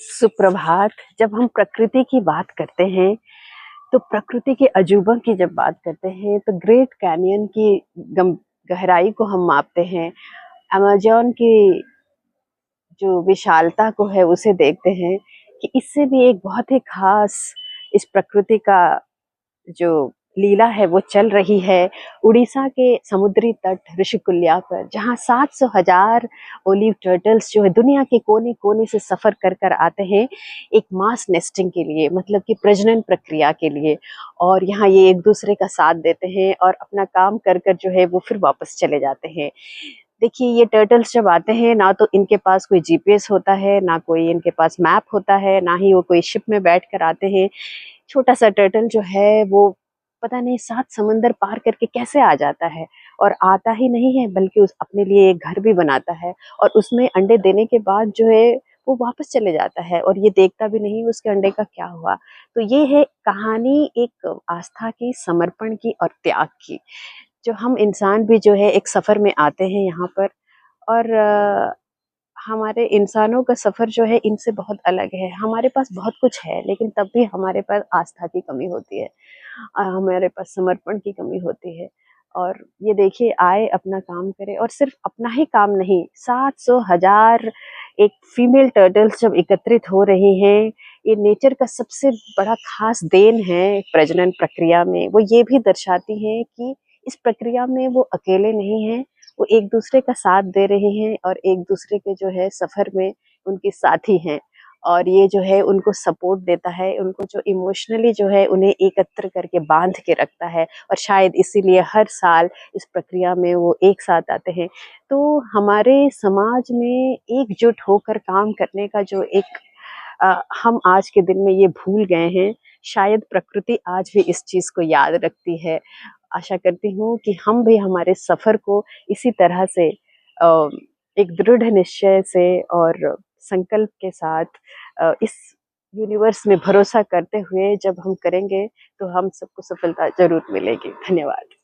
सुप्रभात। जब हम प्रकृति की बात करते हैं, तो प्रकृति के अजूबों की जब बात करते हैं, तो ग्रेट कैनियन की गहराई को हम मापते हैं। अमेज़न की जो विशालता को है उसे देखते हैं कि इससे भी एक बहुत ही खास इस प्रकृति का जो लीला है वो चल रही है। उड़ीसा के समुद्री तट ऋषिकुल्या पर, जहाँ 700,000 ओलिव टर्टल्स जो है दुनिया के कोने कोने से सफर कर कर आते हैं एक मास नेस्टिंग के लिए, मतलब कि प्रजनन प्रक्रिया के लिए। और यहाँ ये एक दूसरे का साथ देते हैं और अपना काम कर कर जो है वो फिर वापस चले जाते हैं। देखिए, ये टर्टल्स जब आते हैं, ना तो इनके पास कोई जीपीएस होता है, ना कोई इनके पास मैप होता है, ना ही वो कोई शिप में बैठ कर आते हैं। छोटा सा टर्टल जो है वो पता नहीं 7 समंदर पार करके कैसे आ जाता है। और आता ही नहीं है, बल्कि उस अपने लिए एक घर भी बनाता है और उसमें अंडे देने के बाद जो है वो वापस चले जाता है और ये देखता भी नहीं उसके अंडे का क्या हुआ। तो ये है कहानी एक आस्था की, समर्पण की और त्याग की। जो हम इंसान भी जो है एक सफर में आते हैं यहाँ पर। और हमारे इंसानों का सफर जो है इनसे बहुत अलग है। हमारे पास बहुत कुछ है, लेकिन तब भी हमारे पास आस्था की कमी होती है, हमारे पास समर्पण की कमी होती है। और ये देखिए, आए अपना काम करे, और सिर्फ अपना ही काम नहीं, 700,000 एक फीमेल टर्टल्स जब एकत्रित हो रही हैं, ये नेचर का सबसे बड़ा खास देन है प्रजनन प्रक्रिया में। वो ये भी दर्शाती है कि इस प्रक्रिया में वो अकेले नहीं हैं, वो एक दूसरे का साथ दे रहे हैं और एक दूसरे के जो है सफर में उनके साथी हैं। और ये जो है उनको सपोर्ट देता है, उनको जो इमोशनली जो है उन्हें एकत्र करके बांध के रखता है। और शायद इसीलिए हर साल इस प्रक्रिया में वो एक साथ आते हैं। तो हमारे समाज में एकजुट होकर काम करने का जो एक हम आज के दिन में ये भूल गए हैं। शायद प्रकृति आज भी इस चीज को याद रखती है। आशा करती हूँ कि हम भी हमारे सफर को इसी तरह से एक दृढ़ निश्चय से और संकल्प के साथ इस यूनिवर्स में भरोसा करते हुए जब हम करेंगे, तो हम सबको सफलता जरूर मिलेगी। धन्यवाद।